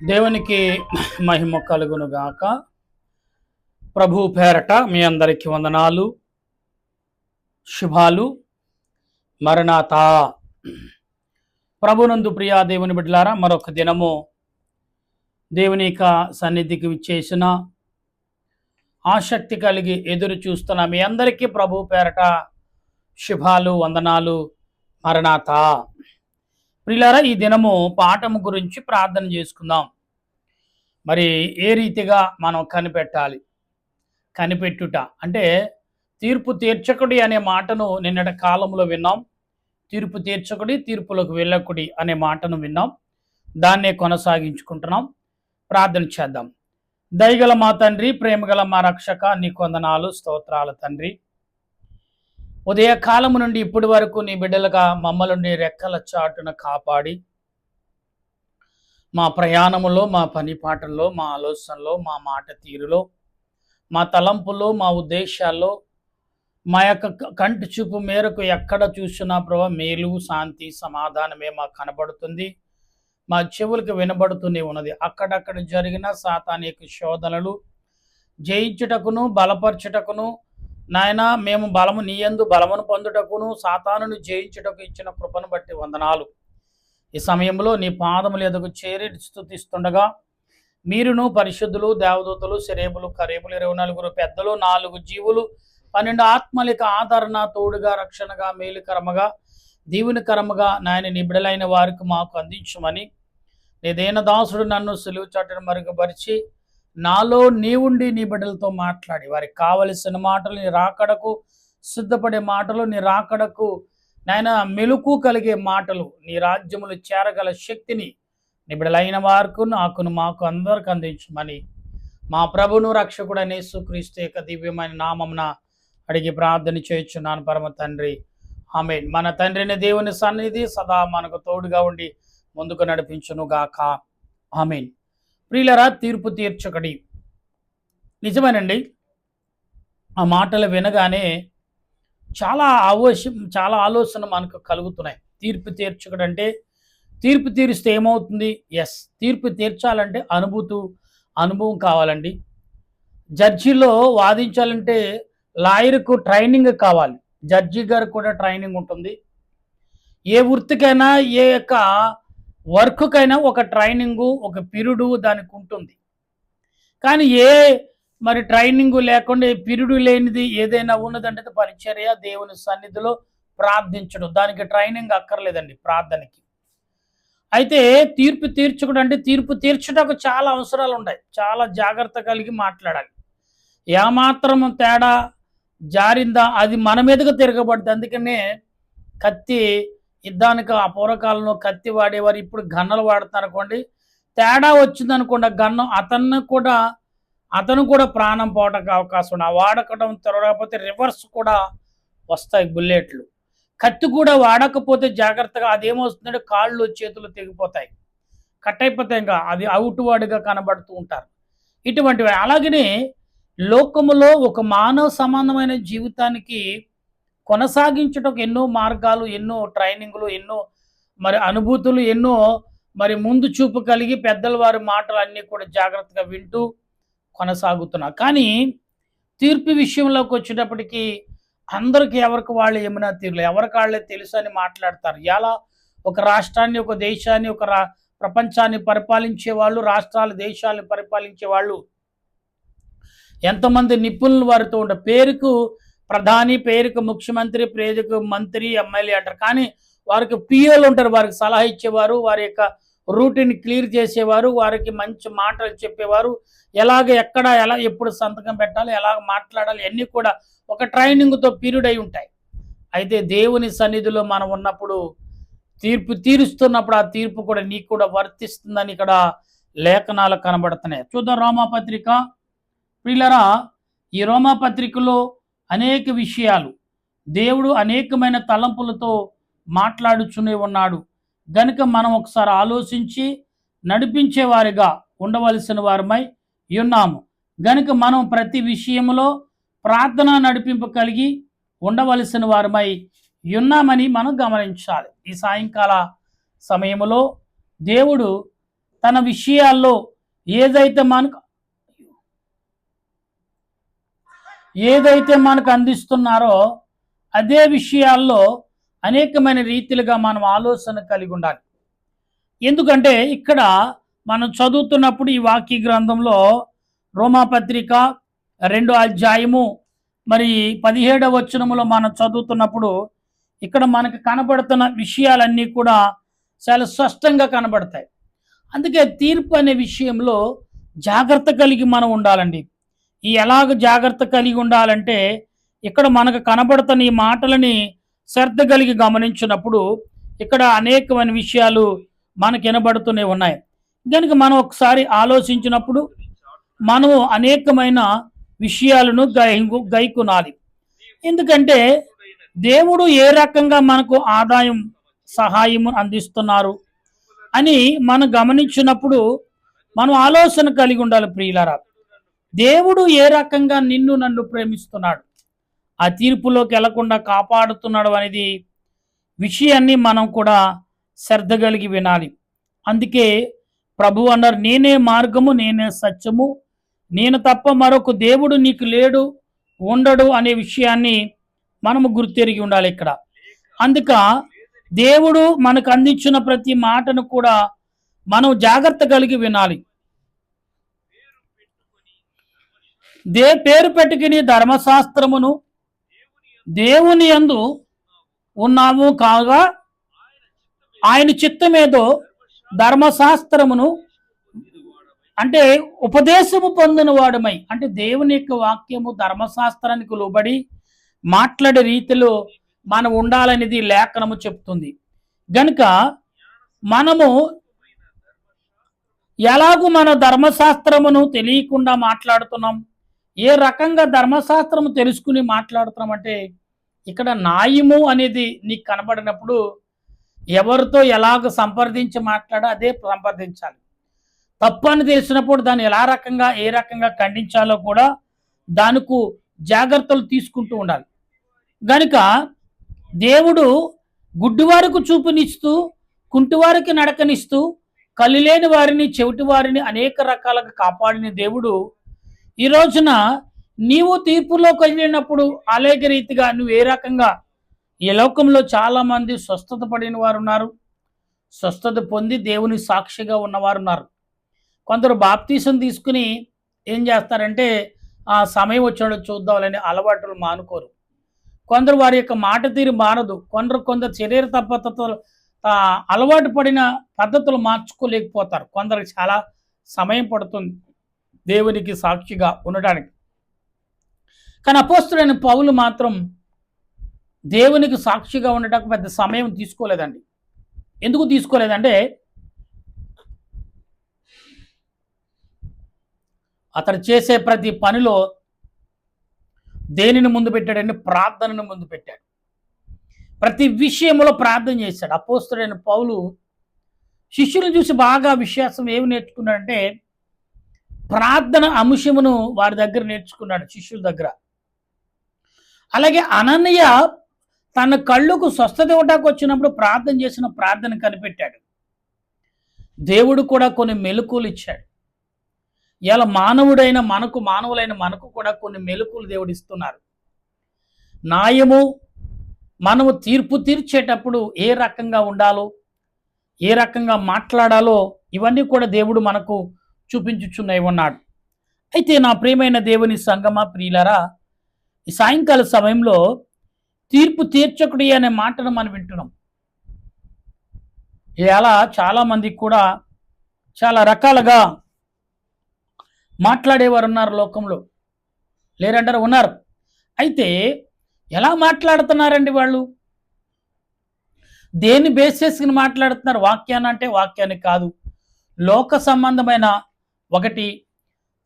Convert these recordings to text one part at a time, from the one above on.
దేవునికి మహిమ కలుగును గాక. ప్రభు పేరట మీ అందరికి వందనాలు, శుభాలు. మరణాతా. ప్రభునందు ప్రియా దేవుని బిడ్డలారా, మరొక దినము దేవుని యొక్క సన్నిధికి విచ్చేసిన ఆసక్తి కలిగి ఎదురు చూస్తున్న మీ అందరికీ ప్రభు పేరట శుభాలు, వందనాలు. మరణాతా. ప్రియులారా, ఈ దినము పాఠము గురించి ప్రార్థన చేసుకుందాం. మరి ఏ రీతిగా మనం కనిపెట్టాలి? కనిపెట్టుట అంటే తీర్పు తీర్చకుడి అనే మాటను నిన్నటి కాలంలో విన్నాం. తీర్పు తీర్చకుడి, తీర్పులకు వెళ్ళకుడి అనే మాటను విన్నాం. దాన్నే కొనసాగించుకుంటున్నాం. ప్రార్థన చేద్దాం. దయగల మా తండ్రి, ప్రేమగల మా రక్షక, నీకు వందనాలు, స్తోత్రాలు తండ్రి. ఉదయకాలము నుండి ఇప్పటి వరకు నీ బిడ్డలుగా మమ్మల్ని రెక్కల చాటున కాపాడి, మా ప్రయాణములో, మా పని పాటల్లో, మా ఆలోచనలో, మా మాట తీరులో, మా తలంపులో, మా ఉద్దేశాల్లో, మా యొక్క కంటి చూపు మేరకు ఎక్కడ చూసినా ప్రభు మేలు, శాంతి, సమాధానమే మాకు కనబడుతుంది. మా చెవులకు వినబడుతూనే ఉన్నది. అక్కడక్కడ జరిగిన సాతానిక శోధనలు జయించుటకును, బలపరచుటకును, నాయన మేము బలము నీయందు బలమును పొందుటకును, సాతానును జయించుటకు ఇచ్చిన కృపను బట్టి వందనాలు. ఈ సమయంలో నీ పాదముల ఎదుగు చేరి స్తుతిస్తుండగా మీరును, పరిశుద్ధులు, దేవదూతలు, శరేబులు, కరేబులు, 24 పెద్దలు, 4 జీవులు, 12 ఆత్మలిక ఆదరణ, తోడుగా, రక్షణగా, మేలుకరముగా, దీవునికరముగా నాయన నీ బిడలైన వారికి మాకు అందించమని, నీ దేన దాసుడు నన్ను సులువు చాటును మరుగుపరిచి నాలో నీవుండి నీ బిడ్డలతో మాట్లాడి వారికి కావలసిన మాటలు, నీ రాకడకు సిద్ధపడే మాటలు, నీ రాకడకు నాయన మెలుకు కలిగే మాటలు, నీ రాజ్యములు చేరగల శక్తిని నీ బిడ్డలైన వారికి, నాకును, మాకు అందరికి అందించమని మా ప్రభును రక్షకుడైన యేసుక్రీస్తు యొక్క దివ్యమైన నామమున అడిగి ప్రార్థన చేయుచున్నాను పరమ తండ్రి. ఆమేన్. మన తండ్రిని దేవుని సన్నిధి సదా మనకు తోడుగా ఉండి ముందుకు నడిపించును గాక. ఆమేన్. ప్రియులరా, తీర్పు తీర్చకడి. నిజమేనండి. ఆ మాటలు వినగానే చాలా ఆలోచన మనకు కలుగుతున్నాయి. తీర్పు తీర్చకడు అంటే తీర్పు తీరిస్తే ఏమవుతుంది? ఎస్, తీర్పు తీర్చాలంటే అనుభవం కావాలండి. జడ్జిలో వాదించాలంటే లాయర్కు ట్రైనింగ్ కావాలి. జడ్జి గారికి కూడా ట్రైనింగ్ ఉంటుంది. ఏ వృత్తికైనా, ఏ యొక్క వర్క్కైనా ఒక ట్రైనింగు, ఒక పీరియడు దానికి ఉంటుంది. కానీ మరి ట్రైనింగు లేకుండా పీరియడు లేనిది ఏదైనా ఉన్నదంటే పరిచర్య, దేవుని సన్నిధిలో ప్రార్థించడం. దానికి ట్రైనింగ్ అక్కర్లేదండి ప్రార్థనకి. అయితే తీర్పు తీర్చడం అంటే తీర్పు తీర్చడానికి చాలా అవసరాలు ఉన్నాయి. చాలా జాగ్రత్త కలిగి మాట్లాడాలి. ఏమాత్రం తేడా జారిందా అది మన మీదకు తిరగబడుతుంది. అందుకనే కత్తి యుద్ధానికి ఆ పూర్వకాలంలో కత్తి వాడేవారు. ఇప్పుడు గన్నలు వాడుతున్నారు అనుకోండి. తేడా వచ్చిందనుకోండి గన్ను, అతను కూడా ప్రాణం పోవడానికి అవకాశం ఉంది. ఆ వాడకడం త్వరకపోతే రివర్స్ కూడా వస్తాయి బుల్లెట్లు. కత్తి కూడా వాడకపోతే జాగ్రత్తగా అదేమవుతుందంటే కాళ్ళు చేతులు తెగిపోతాయి, కట్ అయిపోతాయి. ఇంకా అది అవుట్ వాడిగా కనబడుతూ ఉంటారు. ఇటువంటివి. అలాగనే లోకములో ఒక మానవ సంబంధమైన జీవితానికి కొనసాగించటకు ఎన్నో మార్గాలు, ఎన్నో ట్రైనింగ్లు, ఎన్నో మరి అనుభూతులు, ఎన్నో మరి ముందు చూపు కలిగి పెద్దల వారి మాటలు అన్నీ కూడా జాగ్రత్తగా వింటూ కొనసాగుతున్నారు. కానీ తీర్పు విషయంలోకి వచ్చేటప్పటికి అందరికి ఎవరికి వాళ్ళు ఏమైనా తీరులు, ఎవరికి వాళ్ళే తెలుసు అని మాట్లాడతారు. ఎలా ఒక రాష్ట్రాన్ని, ఒక దేశాన్ని, ప్రపంచాన్ని పరిపాలించే వాళ్ళు, రాష్ట్రాలు, దేశాలను పరిపాలించే వాళ్ళు ఎంతమంది నిపుణులు వారితో ఉంటారు. పేరుకు ప్రధాని, పేరుకు ముఖ్యమంత్రి, పేరుకు మంత్రి, ఎమ్మెల్యే అంటారు. కానీ వారికి పిఏలు ఉంటారు. వారికి సలహా ఇచ్చేవారు, వారి యొక్క రూటీన్ క్లియర్ చేసేవారు, వారికి మంచి మాటలు చెప్పేవారు, ఎక్కడ ఎలా ఎప్పుడు సంతకం పెట్టాలి, ఎలా మాట్లాడాలి, అన్నీ కూడా ఒక ట్రైనింగ్తో పీరియడ్ అయి ఉంటాయి. అయితే దేవుని సన్నిధిలో మనం ఉన్నప్పుడు, తీర్పు తీరుస్తున్నప్పుడు ఆ తీర్పు కూడా నీకు కూడా వర్తిస్తుందని ఇక్కడ లేఖనాలు కనబడుతున్నాయి. చూద్దాం రోమాపత్రిక. ప్రియులరా, ఈ రోమాపత్రికలో అనేక విషయాలు దేవుడు అనేకమైన తలంపులతో మాట్లాడుచునే ఉన్నాడు. గనుక మనం ఒకసారి ఆలోచించి నడిపించేవారిగా ఉండవలసిన వారమై ఉన్నాము. గనుక మనం ప్రతి విషయంలో ప్రార్థన నడిపింపు కలిగి ఉండవలసిన వారమై ఉన్నామని మనం గమనించాలి. ఈ సాయంకాల సమయంలో దేవుడు తన విషయాల్లో ఏదైతే మనకు అందిస్తున్నారో అదే విషయాల్లో అనేకమైన రీతిలుగా మనం ఆలోచన కలిగి ఉండాలి. ఎందుకంటే ఇక్కడ మనం చదువుతున్నప్పుడు ఈ వాక్య గ్రంథంలో రోమాపత్రిక 2వ అధ్యాయము మరి 17వ వచనములో మనం చదువుతున్నప్పుడు ఇక్కడ మనకు కనబడుతున్న విషయాలన్నీ కూడా చాలా స్పష్టంగా కనబడతాయి. అందుకే తీర్పు అనే విషయంలో జాగ్రత్త కలిగి మనం ఉండాలండి. ఎలాగ జాగ్రత్త కలిగి ఉండాలంటే ఇక్కడ మనకు కనబడుతున్న ఈ మాటలని శ్రద్ధ కలిగి గమనించినప్పుడు ఇక్కడ అనేకమైన విషయాలు మనకు వినబడుతూనే ఉన్నాయి. కనుక మనం ఒకసారి ఆలోచించినప్పుడు మనము అనేకమైన విషయాలను గైకొనాలి. ఎందుకంటే దేవుడు ఏ రకంగా మనకు ఆదాయం సహాయం అందిస్తున్నారు అని మనం గమనించినప్పుడు మనం ఆలోచన కలిగి ఉండాలి. ప్రియులారా, దేవుడు ఏ రకంగా నిన్ను నన్ను ప్రేమిస్తున్నాడు, ఆ తీర్పులోకి వెళ్లకుండా కాపాడుతున్నాడు అనేది విషయాన్ని మనం కూడా శ్రద్ధ కలిగి వినాలి. అందుకే ప్రభు అన్నారు, నేనే మార్గము, నేనే సత్యము, నేను తప్ప మరొక దేవుడు నీకు లేడు, ఉండడు అనే విషయాన్ని మనము గుర్తెరిగి ఉండాలి ఇక్కడ. అందుక దేవుడు మనకు అందించిన ప్రతి మాటను కూడా మనం జాగ్రత్త కలిగి వినాలి. పేరు పెట్టుకుని ధర్మశాస్త్రమును దేవుని యందు ఉన్నాము కాగా ఆయన చిత్తమేదో ధర్మశాస్త్రమును అంటే ఉపదేశము పొందిన వాడమై, అంటే దేవుని యొక్క వాక్యము ధర్మశాస్త్రానికి లోబడి మాట్లాడే రీతిలో మనం ఉండాలనేది లేఖనము చెప్తుంది. గనుక మనము ఎలాగూ మన ధర్మశాస్త్రమును తెలియకుండా మాట్లాడుతున్నాం, ఏ రకంగా ధర్మశాస్త్రము తెలుసుకుని మాట్లాడుతున్నాం అంటే ఇక్కడ న్యాయము అనేది నీకు కనబడినప్పుడు ఎవరితో ఎలాగ సంప్రదించి మాట్లాడో అదే సంప్రదించాలి. తప్పు అని తెలిసినప్పుడు దాన్ని ఏ రకంగా ఖండించాలో కూడా దానికి జాగ్రత్తలు తీసుకుంటూ ఉండాలి. గనుక దేవుడు గుడ్డివారికి చూపునిస్తూ, కుంటివారికి నడకనిస్తూ, కళ్ళు లేని వారిని, చెవిటి వారిని అనేక రకాలుగా కాపాడిన దేవుడు ఈ రోజున నీవు తీర్పులోకి వెళ్ళినప్పుడు అలాగే రీతిగా నువ్వు ఏ రకంగా, ఈ లోకంలో చాలా మంది స్వస్థత పడిన వారు ఉన్నారు, స్వస్థత పొంది దేవుని సాక్షిగా ఉన్నవారు ఉన్నారు. కొందరు బాప్తీసం తీసుకుని ఏం చేస్తారంటే ఆ సమయం వచ్చాడో చూద్దామని అలవాటులు మానుకోరు. కొందరు వారి యొక్క మాట తీరు మారదు. కొందరు శరీర తప్పతలు అలవాటు పడిన పద్ధతులు మార్చుకోలేకపోతారు. కొందరికి చాలా సమయం పడుతుంది దేవునికి సాక్షిగా ఉండడానికి. కానీ అపోస్తులైన పౌలు మాత్రం దేవునికి సాక్షిగా ఉండటానికి పెద్ద సమయం తీసుకోలేదండి. ఎందుకు తీసుకోలేదంటే అతడు చేసే ప్రతి పనిలో దేనిని ముందు పెట్టాడంటే ప్రార్థనను ముందు పెట్టాడు. ప్రతి విషయంలో ప్రార్థన చేశాడు. అపోస్తులైన పౌలు శిష్యులను చూసి బాగా విశ్వాసం ఏమి నేర్చుకున్నాడంటే ప్రార్థన అంశమును వారి దగ్గర నేర్చుకున్నాడు, శిష్యుల దగ్గర. అలాగే అననీయ తన కళ్ళకు స్వస్థత ఇవ్వటానికి వచ్చినప్పుడు ప్రార్థన చేసిన ప్రార్థన కనిపెట్టాడు. దేవుడు కూడా కొన్ని మెలకువలు ఇచ్చాడు. ఇలా మానవులైన మనకు కూడా కొన్ని మెలకువలు దేవుడు ఇస్తున్నారు. న్యాయము, మనము తీర్పు తీర్చేటప్పుడు ఏ రకంగా ఉండాలో, ఏ రకంగా మాట్లాడాలో ఇవన్నీ కూడా దేవుడు మనకు చూపించుచున్నవి ఉన్నాడు. అయితే నా ప్రియమైన దేవుని సంగమా, ప్రియులారా, ఈ సాయంకాల సమయంలో తీర్పు తీర్చకుడి అనే మాటను మనం వింటున్నాం. ఇలా చాలా మందికి కూడా చాలా రకాలుగా మాట్లాడేవారు ఉన్నారు లోకంలో, లేరంటారు ఉన్నారు. అయితే ఎలా మాట్లాడుతున్నారండి వాళ్ళు? దేన్ని బేస్ చేసుకుని మాట్లాడుతున్నారు? వాక్యాన్ని అంటే వాక్యాన్ని కాదు, లోక సంబంధమైన ఒకటి,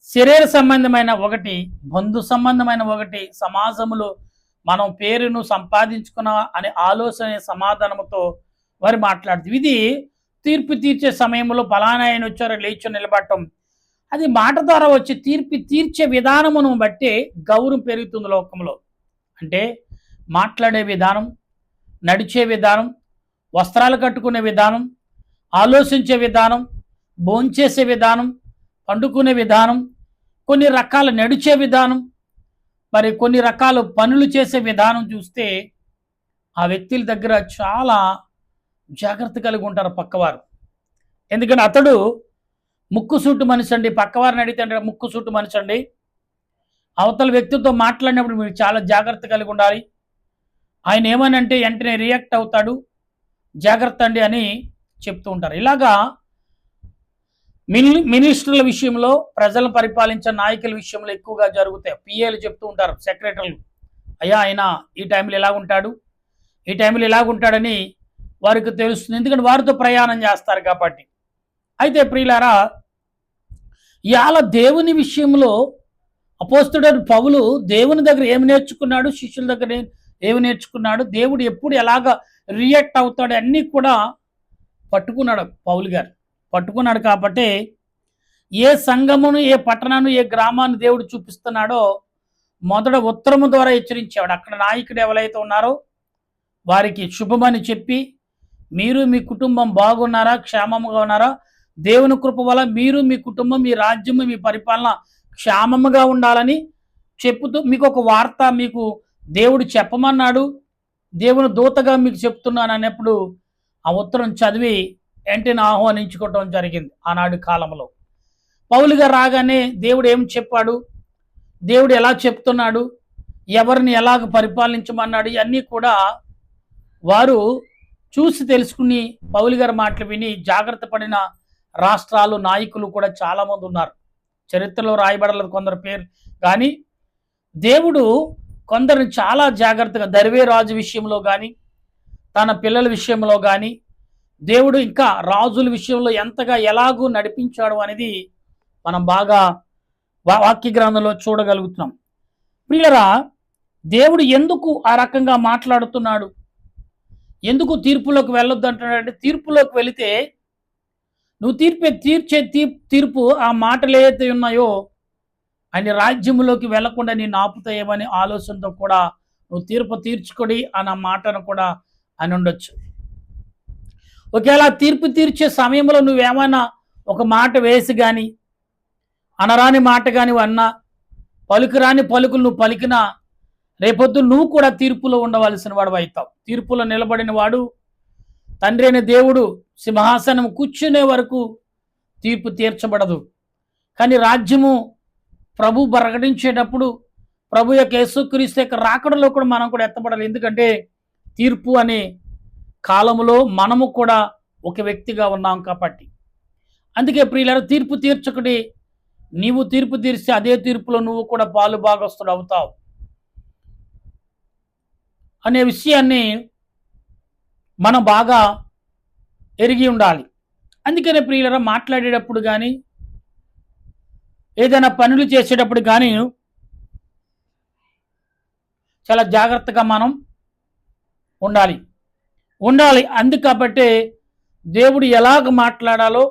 శరీర సంబంధమైన ఒకటి, బంధు సంబంధమైన ఒకటి, సమాజంలో మనం పేరును సంపాదించుకున్న అనే ఆలోచన సమాధానంతో వారు మాట్లాడుతుంది. ఇది తీర్పు తీర్చే సమయంలో ఫలానా ఆయన వచ్చారో లేచి నిలబడటం, అది మాట ద్వారా వచ్చి తీర్పు తీర్చే విధానమును బట్టి గౌరవం పెరుగుతుంది లోకంలో. అంటే మాట్లాడే విధానం, నడిచే విధానం, వస్త్రాలు కట్టుకునే విధానం, ఆలోచించే విధానం, భోంచేసే విధానం, పండుకునే విధానం, కొన్ని రకాల నడిచే విధానం, మరి కొన్ని రకాల పనులు చేసే విధానం చూస్తే ఆ వ్యక్తుల దగ్గర చాలా జాగ్రత్త కలిగి ఉంటారు పక్కవారు. ఎందుకంటే అతడు ముక్కుసూటి మనిషి అండి. పక్కవారిని అడిగితే అంటే ముక్కుసూటి మనిషి అండి. అవతల వ్యక్తితో మాట్లాడినప్పుడు మీరు చాలా జాగ్రత్త కలిగి ఉండాలి. ఆయన ఏమనంటే వెంటనే రియాక్ట్ అవుతాడు. జాగ్రత్త అండి అని చెప్తూ ఉంటారు. ఇలాగా మినిస్టర్ల విషయంలో, ప్రజలను పరిపాలించే నాయకుల విషయంలో ఎక్కువగా జరుగుతాయి. పిఏలు చెప్తూ ఉంటారు, సెక్రటరీలు, అయ్యా ఆయన ఈ టైంలో ఎలా ఉంటాడు, ఈ టైంలో ఎలాగుంటాడని వారికి తెలుస్తుంది. ఎందుకంటే వారితో ప్రయాణం చేస్తారు కాబట్టి. అయితే ప్రియులారా, ఇవాళ దేవుని విషయంలో అపోస్తలుడైన పౌలు దేవుని దగ్గర ఏమి నేర్చుకున్నాడు, శిష్యుల దగ్గర ఏమి నేర్చుకున్నాడు, దేవుడు ఎప్పుడు ఎలాగ రియాక్ట్ అవుతాడు అన్నీ కూడా పట్టుకున్నాడు పౌలు గారు. పట్టుకున్నాడు కాబట్టి ఏ సంఘమును, ఏ పట్టణాన్ని, ఏ గ్రామాన్ని దేవుడు చూపిస్తున్నాడో మొదట ఉత్తరము ద్వారా హెచ్చరించాడు. అక్కడ నాయకుడు ఎవరైతే ఉన్నారో వారికి శుభమని చెప్పి, మీరు మీ కుటుంబం బాగున్నారా, క్షేమముగా ఉన్నారా, దేవుని కృప వల్ల మీరు, మీ కుటుంబం, మీ రాజ్యము, మీ పరిపాలన క్షేమముగా ఉండాలని చెప్పుతూ, మీకు ఒక వార్త మీకు దేవుడు చెప్పమన్నాడు, దేవుని దూతగా మీకు చెప్తున్నాను అన్నప్పుడు ఆ ఉత్తరం చదివి వెంటనే ఆహ్వానించుకోవటం జరిగింది. ఆనాడు కాలంలో పౌలు గారు రాగానే దేవుడు ఏం చెప్పాడు, దేవుడు ఎలా చెప్తున్నాడు, ఎవరిని ఎలాగ పరిపాలించమన్నాడు, ఇవన్నీ కూడా వారు చూసి తెలుసుకుని పౌలు గారి మాటలు విని జాగ్రత్త పడిన రాష్ట్రాలు, నాయకులు కూడా చాలామంది ఉన్నారు. చరిత్రలో రాయబడలేదు కొందరు పేరు, కానీ దేవుడు కొందరిని చాలా జాగ్రత్తగా, దర్వే రాజు విషయంలో కానీ, తన పిల్లల విషయంలో కానీ, దేవుడు ఇంకా రాజుల విషయంలో ఎంతగా ఎలాగూ నడిపించాడు అనేది మనం బాగా వాక్య గ్రంథంలో చూడగలుగుతున్నాం. ప్రియులరా, దేవుడు ఎందుకు ఆ రకంగా మాట్లాడుతున్నాడు, ఎందుకు తీర్పులోకి వెళ్ళొద్దు అంటున్నాడంటే, తీర్పులోకి వెళితే నువ్వు తీర్చే తీర్పు ఆ మాటలు ఏవైతే ఉన్నాయో ఆయన రాజ్యములోకి వెళ్లకుండా నేను ఆపుతాయేమని ఆలోచనతో కూడా నువ్వు తీర్పు తీర్చుకొని అన్న మాటను కూడా అని ఉండొచ్చు. ఒకవేళ తీర్పు తీర్చే సమయంలో నువ్వేమైనా ఒక మాట వేసి కానీ, అనరాని మాట కానీ అన్నా, పలుకురాని పలుకులు నువ్వు పలికినా, రేపొద్దు నువ్వు కూడా తీర్పులో ఉండవలసిన వాడు అవుతావు. తీర్పులో నిలబడిన వాడు, తండ్రి అయిన దేవుడు సింహాసనం కూర్చునే వరకు తీర్పు తీర్చబడదు. కానీ రాజ్యము ప్రభు ప్రకటించేటప్పుడు, ప్రభు యొక్క యేసుక్రీస్తు యొక్క రాకడలో కూడా మనం కూడా ఎత్తబడాలి. ఎందుకంటే తీర్పు అనే కాలములో మనము కూడా ఒక వ్యక్తిగా ఉన్నాం కాబట్టి. అందుకే ప్రియులారా, తీర్పు తీర్చకుడి, నీవు తీర్పు తీర్చి అదే తీర్పులో నువ్వు కూడా పాలు భాగస్తుడు అవుతావు అనే విషయాన్ని మనం బాగా ఎరిగి ఉండాలి. అందుకనే ప్రియులారా, మాట్లాడేటప్పుడు కానీ, ఏదైనా పనులు చేసేటప్పుడు కానీ చాలా జాగ్రత్తగా మనం ఉండాలి. అందుకబట్టే దేవుడు ఎలాగ మాట్లాడాలో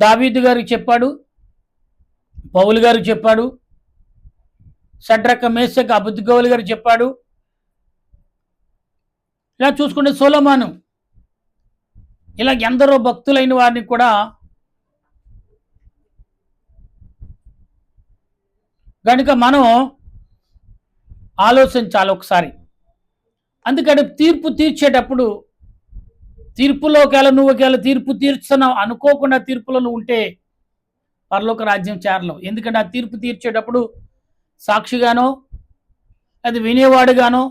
దావీదు గారికి చెప్పాడు, పౌలు గారికి చెప్పాడు, షడ్రక, మేషక, అబేద్నెగో గారికి చెప్పాడు. ఇలా చూసుకుంటే సొలొమోను, ఇలా ఎందరో భక్తులైన వారిని కూడా కనుక మనం ఆలోచించాలి ఒకసారి. అందుకని తీర్పు తీర్చేటప్పుడు, తీర్పులో నువ్వు తీర్పు తీర్చున్నావు అనుకోకుండా తీర్పులో నువ్వు ఉంటే పరలోక రాజ్యం చేరలేవు. ఎందుకంటే ఆ తీర్పు తీర్చేటప్పుడు సాక్షిగానో, అది వినేవాడుగానో,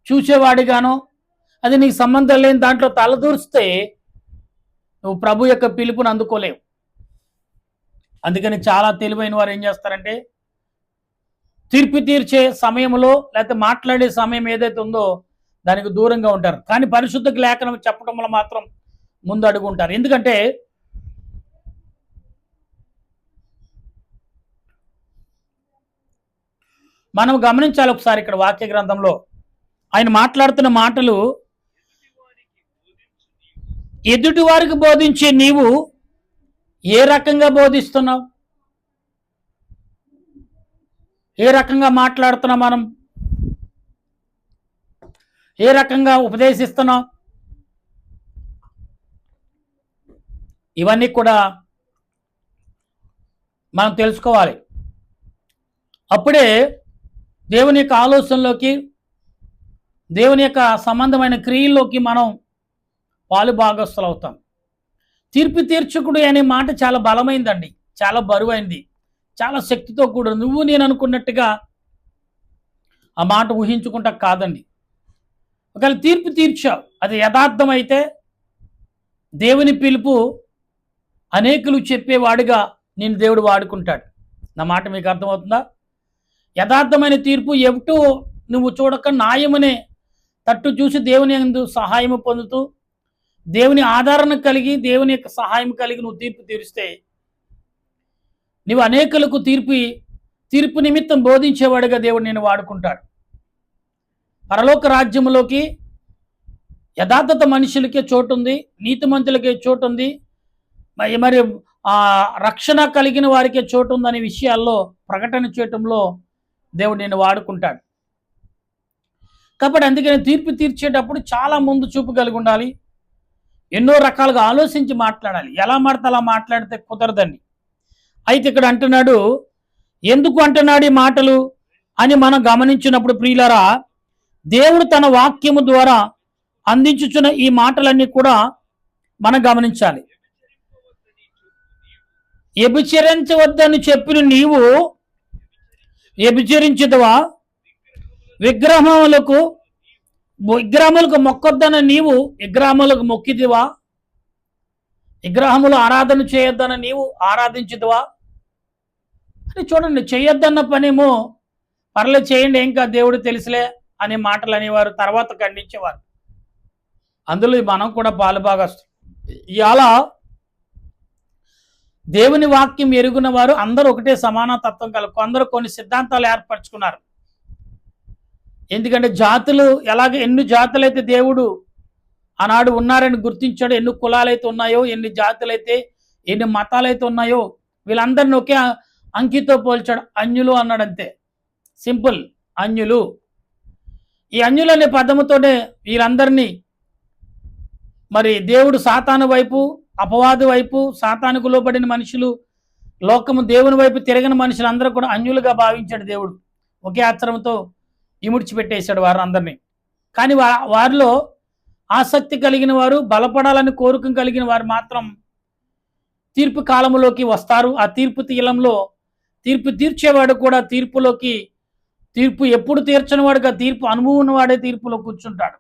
చూసేవాడిగానో, అది నీకు సంబంధం లేని దాంట్లో తలదూరిస్తే నువ్వు ప్రభు యొక్క పిలుపుని అందుకోలేవు. అందుకని చాలా తెలివైన వారు ఏం చేస్తారంటే, తీర్పు తీర్చే సమయంలో లేకపోతే మాట్లాడే సమయం ఏదైతే ఉందో దానికి దూరంగా ఉంటారు. కానీ పరిశుద్ధ లేఖనం చెప్పడంలో మాత్రం ముందు అడుగుంటారు. ఎందుకంటే మనం గమనించాలి ఒకసారి. ఇక్కడ వాక్య గ్రంథంలో ఆయన మాట్లాడుతున్న మాటలు, ఎదుటి వారికి బోధించే నీవు ఏ రకంగా బోధిస్తున్నావు, ఏ రకంగా మాట్లాడుతున్నావు, మనం ఏ రకంగా ఉపదేశిస్తున్నాం, ఇవన్నీ కూడా మనం తెలుసుకోవాలి. అప్పుడే దేవుని యొక్క ఆలోచనలోకి, దేవుని యొక్క సంబంధమైన క్రియల్లోకి మనం పాలు భాగస్తులు అవుతాం. తీర్పు తీర్చకుడు అనే మాట చాలా బలమైందండి, చాలా బరువైంది, చాలా శక్తితో కూడా. నువ్వు నేను అనుకున్నట్టుగా ఆ మాట ఊహించుకుంటా కాదండి. ఒకవేళ తీర్పు తీర్చావు, అది యథార్థమైతే దేవుని పిలుపు అనేకులు చెప్పేవాడిగా నేను దేవుడు వాడుకుంటాడు. నా మాట మీకు అర్థమవుతుందా? యథార్థమైన తీర్పు ఎప్పుడు నువ్వు చూడక న్యాయమనే తట్టు చూసి దేవుని యందు సహాయం పొందుతూ, దేవుని ఆదరణ కలిగి, దేవుని యొక్క సహాయం కలిగి నువ్వు తీర్పు తీరిస్తే నువ్వు అనేకులకు తీర్పు నిమిత్తం బోధించేవాడిగా దేవుడు నేను వాడుకుంటాడు. పరలోక రాజ్యంలోకి యథార్థత మనుషులకే చోటు ఉంది, నీతిమంతులకే చోటు ఉంది, మరి రక్షణ కలిగిన వారికే చోటు ఉందనే విషయాల్లో ప్రకటన చేయటంలో దేవుడు నేను వాడుకుంటాడు. కాబట్టి అందుకని తీర్పు తీర్చేటప్పుడు చాలా ముందు చూపు కలిగి ఉండాలి. ఎన్నో రకాలుగా ఆలోచించి మాట్లాడాలి. ఎలా మాడితే అలా మాట్లాడితే కుదరదండి. అయితే ఇక్కడ అంటున్నాడు, ఎందుకు అంటున్నాడు ఈ మాటలు అని మనం గమనించినప్పుడు ప్రియులారా, దేవుడు తన వాక్యము ద్వారా అందించుచున్న ఈ మాటలన్నీ కూడా మనం గమనించాలి. వ్యభిచరించవద్దని చెప్పిన నీవు వ్యభిచరించదువా? విగ్రహములకు మొక్కొద్దన్న నీవు విగ్రహములకు మొక్కిదివా? విగ్రహములు ఆరాధన చేయొద్దన్న నీవు ఆరాధించదువా? అని చూడండి, చేయొద్దన్న పనేమో పర్లేదు చేయండి, ఏం కాదు, దేవుడు తెలుసులే అనే మాటలు అనేవారు, తర్వాత ఖండించేవారు. అందులో మనం కూడా పాలుభాగస్తులు. ఇలా దేవుని వాక్యం ఎరుగున వారు అందరూ ఒకటే సమానతత్వం కల, కొందరు కొన్ని సిద్ధాంతాలు ఏర్పరచుకున్నారు. ఎందుకంటే జాతులు ఎన్ని జాతులైతే దేవుడు ఆనాడు ఉన్నారని గుర్తించాడు, ఎన్ని కులాలైతే ఉన్నాయో, ఎన్ని జాతులైతే, ఎన్ని మతాలైతే ఉన్నాయో, వీళ్ళందరినీ ఒకే అంకితో పోల్చాడు. అన్యులు అన్నాడు, అంతే సింపుల్, అన్యులు. ఈ అన్యులు అనే పదముతోనే వీరందరినీ మరి దేవుడు సాతాను వైపు, అపవాది వైపు, సాతానుకు లోబడిన మనుషులు, లోకము దేవుని వైపు తిరగిన మనుషులందరూ కూడా అన్యులుగా భావించాడు దేవుడు. ఒకే ఆశ్రమంతో ఇముడ్చిపెట్టేశాడు వారు అందరినీ. కానీ వారిలో ఆసక్తి కలిగిన వారు, బలపడాలని కోరిక కలిగిన వారు మాత్రం తీర్పు కాలంలోకి వస్తారు. ఆ తీర్పు తీలంలో తీర్పు తీర్చేవాడు కూడా తీర్పు ఎప్పుడు తీర్చని వాడుగా, తీర్పు అనుభవం ఉన్నవాడే తీర్పులో కూర్చుంటాడు.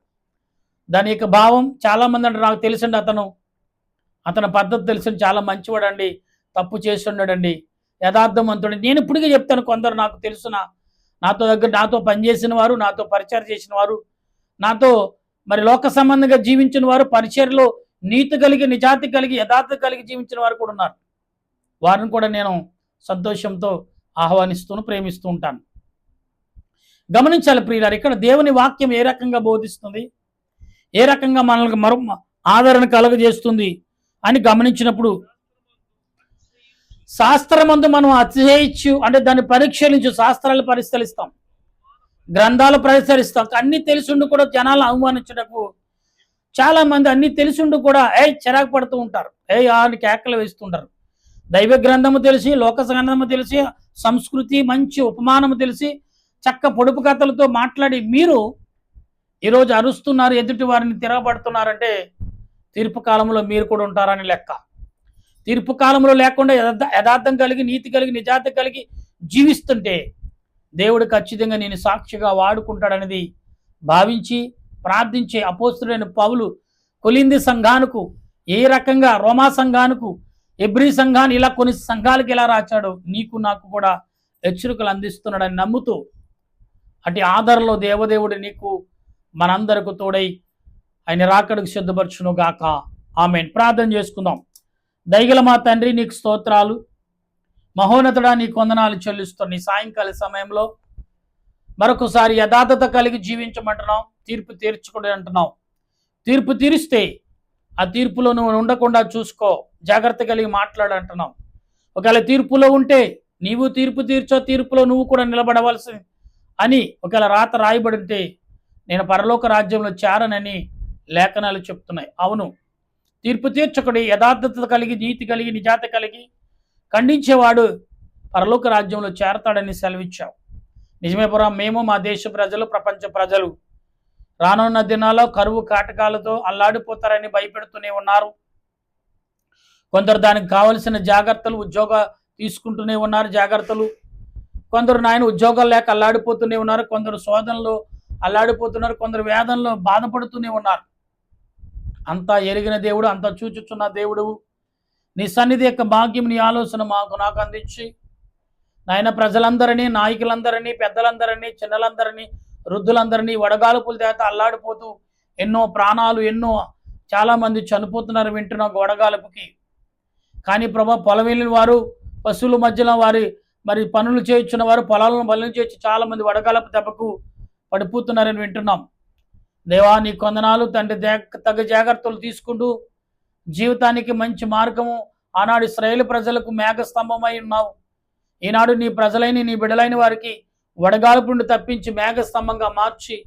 దాని యొక్క భావం చాలామంది అంటే, నాకు తెలిసిండి అతని పద్ధతి తెలిసిన చాలా మంచివాడండి, తప్పు చేస్తున్నాడండి, యథార్థవంతుడు. నేను ఇప్పటికే చెప్తాను, కొందరు నాకు తెలుసిన, నాతో పనిచేసిన వారు, నాతో పరిచయం చేసిన వారు, నాతో మరి లోక సంబంధంగా జీవించిన వారు, పరిచర్లో నీతి కలిగి, నిజాతి కలిగి, యథార్థ కలిగి జీవించిన వారు కూడా ఉన్నారు. వారిని కూడా నేను సంతోషంతో ఆహ్వానిస్తూ ప్రేమిస్తూ ఉంటాను. గమనించాలి ప్రియులారు, ఇక్కడ దేవుని వాక్యం ఏ రకంగా బోధిస్తుంది, ఏ రకంగా మనల్ని ఆదరణ కలుగజేస్తుంది అని గమనించినప్పుడు, శాస్త్రమందు మనం అతిశయించు అంటే దాన్ని పరీక్షించు, శాస్త్రాలు పరిశీలిస్తాం, గ్రంథాలు పరిశీలిస్తాం. అన్ని తెలిసిండు కూడా జనాలు అవమానించటకు చాలా మంది అన్ని తెలిసిండు కూడా చిరాకు పడుతూ ఉంటారు, ఆని కేకలు వేస్తుంటారు. దైవ గ్రంథము తెలిసి, లోక గ్రంథము తెలిసి, సంస్కృతి మంచి ఉపమానము తెలిసి, చక్క పొడుపు కథలతో మాట్లాడి మీరు ఈరోజు అరుస్తున్నారు, ఎదుటి వారిని తిరగబడుతున్నారంటే తీర్పు కాలంలో మీరు కూడా ఉంటారని లెక్క. తీర్పు కాలంలో లేకుండా యథార్థం కలిగి, నీతి కలిగి, నిజాతి కలిగి జీవిస్తుంటే దేవుడు ఖచ్చితంగా నేను సాక్షిగా వాడుకుంటాడనేది భావించి ప్రార్థించే అపోస్తులైన పౌలు కొలింది సంఘానికి ఏ రకంగా, రోమా సంఘానికి, ఎబ్రీ సంఘాన్ని, ఇలా కొన్ని సంఘాలకు ఎలా రాచాడో నీకు నాకు కూడా హెచ్చరికలు అందిస్తున్నాడని నమ్ముతూ, అటు ఆధారంలో దేవదేవుడు నీకు మనందరకు తోడై ఆయన రాకడకు సిద్ధపరచును గాక. ఆమేన్. ప్రార్థన చేసుకుందాం. దయగల మా తండ్రి, నీకు స్తోత్రాలు. మహోన్నతుడా, నీకు వందనాలు చెల్లిస్తున్నాం. నీ సాయంకాల సమయంలో మరొకసారి యథార్థత కలిగి జీవించమంటున్నాం, తీర్పు తీర్చుకుని అంటున్నాం. తీర్పు తీరిస్తే ఆ తీర్పులో నువ్వు ఉండకుండా చూసుకో, జాగ్రత్త కలిగి మాట్లాడంటున్నాం. ఒకవేళ తీర్పులో ఉంటే నీవు తీర్పు తీర్చో, తీర్పులో నువ్వు కూడా నిలబడవలసి అని ఒకవేళ రాత రాయబడి ఉంటే నేను పరలోక రాజ్యంలో చేరనని లేఖనాలు చెప్తున్నాయి. అవును, తీర్పు తీర్చకుడి, యథార్థత కలిగి, నీతి కలిగి, నిజాత కలిగి ఖండించేవాడు పరలోక రాజ్యంలో చేరతాడని సెలవిచ్చావు. నిజమే ప్రభా, మేము, మా దేశ ప్రజలు, ప్రపంచ ప్రజలు రానున్న దినాల్లో కరువు కాటకాలతో అల్లాడిపోతారని భయపెడుతూనే ఉన్నారు. కొందరు దానికి కావలసిన జాగ్రత్తలు, ఉద్యోగ తీసుకుంటూనే ఉన్నారు జాగ్రత్తలు. కొందరు నాయన ఉద్యోగాలు లేక అల్లాడిపోతూనే ఉన్నారు. కొందరు శోధనలో అల్లాడిపోతున్నారు. కొందరు వేదనలో బాధపడుతూనే ఉన్నారు. అంతా ఎరిగిన దేవుడు, అంతా చూచుచున్న దేవుడు, నీ సన్నిధి యొక్క భాగ్యం, నీ ఆలోచన నాకు అందించి నాయన ప్రజలందరినీ, నాయకులందరినీ, పెద్దలందరినీ, చిన్నలందరినీ, వృద్ధులందరినీ వడగాలుపుల చేత అల్లాడిపోతూ ఎన్నో ప్రాణాలు, చాలామంది చనిపోతున్నారు వింటున్న వడగాలుపుకి. కానీ ప్రభా, పొలం వెళ్ళిన వారు, పశువుల మధ్యలో మరి పనులు చేయించిన వారు, పొలాలను బలం చేసి చాలామంది వడగాలపు దెబ్బకు పడిపోతున్నారని వింటున్నాం. దేవా, నీ కొందనాలు తండ్రి, తగ్గ జాగ్రత్తలు తీసుకుంటూ జీవితానికి మంచి మార్గము ఆనాడు ఇశ్రాయేలు ప్రజలకు మేఘస్తంభమై ఉన్నావు. ఈనాడు నీ ప్రజలైన, నీ బిడ్డలైన వారికి వడగాలుపు నుండి తప్పించి మేఘస్తంభంగా మార్చి,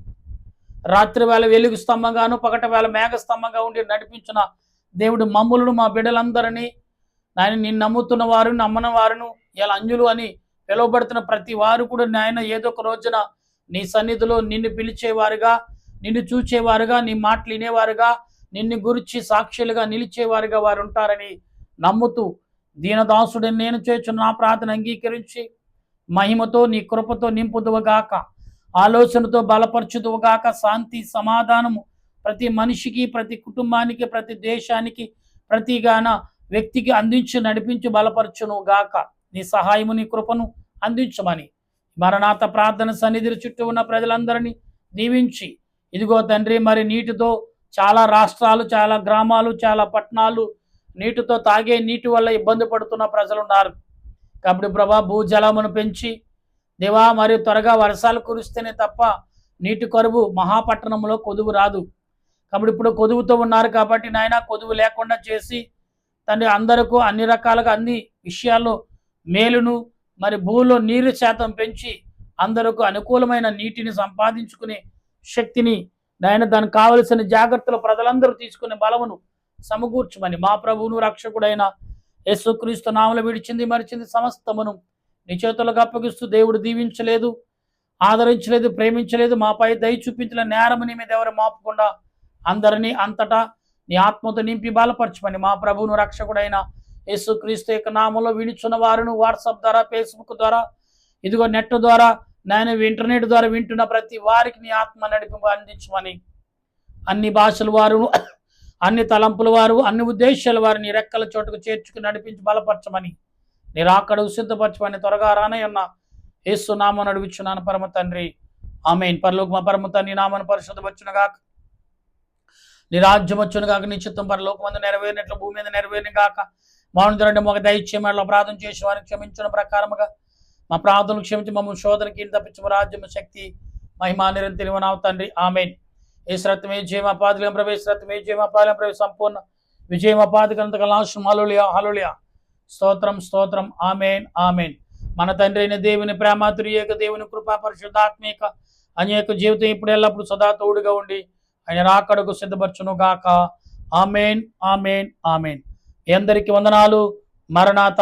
రాత్రి వేళ వెలుగు స్తంభంగాను, పగటి వేళ మేఘస్తంభంగా ఉండి నడిపించిన దేవుడు మమ్ములను, మా బిడ్డలందరినీ నాయన, నిన్ను నమ్ముతున్న వారు, నమ్మని వారును, ఇలా అంజులు అని పిలువబడుతున్న ప్రతి వారు కూడా నాయన ఏదో ఒక రోజున నీ సన్నిధిలో నిన్ను పిలిచేవారుగా, నిన్ను చూచేవారుగా, నీ మాటలు వినేవారుగా, నిన్ను గురించి సాక్షులుగా నిలిచేవారుగా వారు ఉంటారని నమ్ముతూ దీనదాసుడిని నేను చేస్తున్న నా ప్రార్థన అంగీకరించి మహిమతో నీ కృపతో నింపుదువుగాక, ఆలోచనతో బలపరచుదువుగాక. శాంతి సమాధానము ప్రతి మనిషికి, ప్రతి కుటుంబానికి, ప్రతి దేశానికి, ప్రతి వ్యక్తికి అందించి నడిపించి బలపరచును గాక. నీ సహాయము, నీ కృపను అందించమని మరణాత ప్రార్థన సన్నిధి చుట్టూ ఉన్న ప్రజలందరినీ దీవించి, ఇదిగో తండ్రి, మరి నీటితో చాలా రాష్ట్రాలు, చాలా గ్రామాలు, చాలా పట్టణాలు నీటితో, తాగే నీటి వల్ల ఇబ్బంది పడుతున్న ప్రజలున్నారు. కాబట్టి ప్రభా, భూజలమును పెంచి దేవా, మరి త్వరగా వర్షాలు కురిస్తేనే తప్ప నీటి కరువు మహాపట్టణంలో కొదువు రాదు. కాబట్టి ఇప్పుడు కొదువుతో ఉన్నారు కాబట్టి నాయన, కొదువు లేకుండా చేసి తండ్రి అందరికీ అన్ని రకాలుగా అన్ని విషయాల్లో మేలును, మరి భూమిలో నీరు శాతం పెంచి అందరికీ అనుకూలమైన నీటిని సంపాదించుకునే శక్తిని నాయన, దానికి కావలసిన జాగ్రత్తలు ప్రజలందరూ తీసుకునే బలమును సమకూర్చమని మా ప్రభువును రక్షకుడైన యేసుక్రీస్తు నామములో విడిచింది మరిచింది సమస్తమును నీ చేతులకు అప్పగిస్తూ, దేవుడు దీవించలేదు, ఆదరించలేదు, ప్రేమించలేదు, మాపై దయ చూపించిన నేరము నీ మీద ఎవరు మాపకుండా అందరినీ అంతటా నీ ఆత్మతో నింపి బలపరచమని మా ప్రభువును రక్షకుడైన యేసుక్రీస్తు యొక్క నామంలో వినిచున్న వారును వాట్సాప్ ద్వారా, ఫేస్బుక్ ద్వారా, ఇదిగో నెట్ ద్వారా, నేను ఇంటర్నెట్ ద్వారా వింటున్న ప్రతి వారికి నీ ఆత్మ నడిపి అందించమని, అన్ని భాషల వారు, అన్ని తలంపుల వారు, అన్ని ఉద్దేశాల వారు నీ రెక్కల చోటుకు చేర్చుకుని నడిపించి బలపరచమని, నీ రాకడకు సిద్ధపరచమని త్వరగా రానయ్యున్న యేసు నామమున అడుగుచున్నాను పరమ తండ్రి, ఆమేన్. పరలోక మా పరమ తండ్రి నామమున పరిశుద్ధపరచునుగాక, నీ రాజ్యం వచ్చునుగాక, నీ చిత్తం పరలోకమందు నెరవేరినట్లు భూమి మీద నెరవేరును గాక. మౌనందరండి మొగ దయచేయమని ప్రార్థన చేసి వారిని క్షమించిన ప్రకారముగా మా ప్రార్థనలు క్షమించి మమ్మల్ని శోధనకి తప్పించము, రాజ్యము, శక్తి, మహిమా నిరంతరము తండ్రి, ఆమేన్. ఏశ్రత్వమే జయమపాదికం ప్రవేశరత్వమే జయమపాదికం ప్రవేశ సంపూర్ణ విజయమపాదికంతకలాశం. హల్లెలూయా, హల్లెలూయా, స్తోత్రం, స్తోత్రం, ఆమేన్, ఆమేన్. మన తండ్రి అయిన దేవుని ప్రేమ, త్రియేక దేవుని కృపా, పరిశుద్ధాత్మిక అనేక జీవితం ఇప్పుడు ఎల్లప్పుడు సదా తోడుగా ఉండి ఆయన రాకడకు సిద్ధపరచును గాక. ఆమేన్, ఆమేన్, ఆమేన్. మీ అందరికీ వందనాలు. మరణాత.